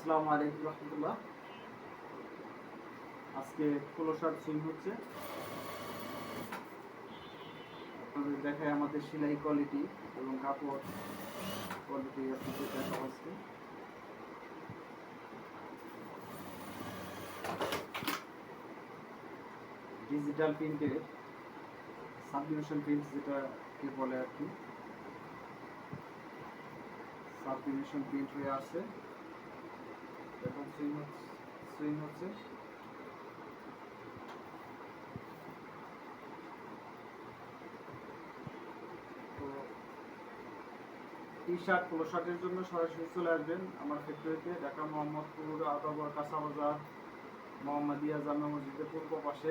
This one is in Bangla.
আসসালামু আলাইকুম রহমতুল্লাহ। আজকে পোলো শার্ট সুইং হচ্ছে, আপনাদের দেখায় আমাদের সেলাই কোয়ালিটি এবং কাপড় কোয়ালিটি আপনাদের দেখা হচ্ছে। ডিজিটাল প্রিন্টের সাবলিমেশন প্রিন্ট যেটাকে বলে আর কি, সাবলিমেশন প্রিন্ট হয়ে আসছে। এখন সুইং হচ্ছে। তো টি শার্ট পোলো শার্টের জন্য সরাসরি চলে আসবেন আমার ফ্যাক্টরিতে, ঢাকা মোহাম্মদপুর আদাবর কাঁচা বাজার মোহাম্মদিয়া জামা মসজিদের পূর্ব পাশে।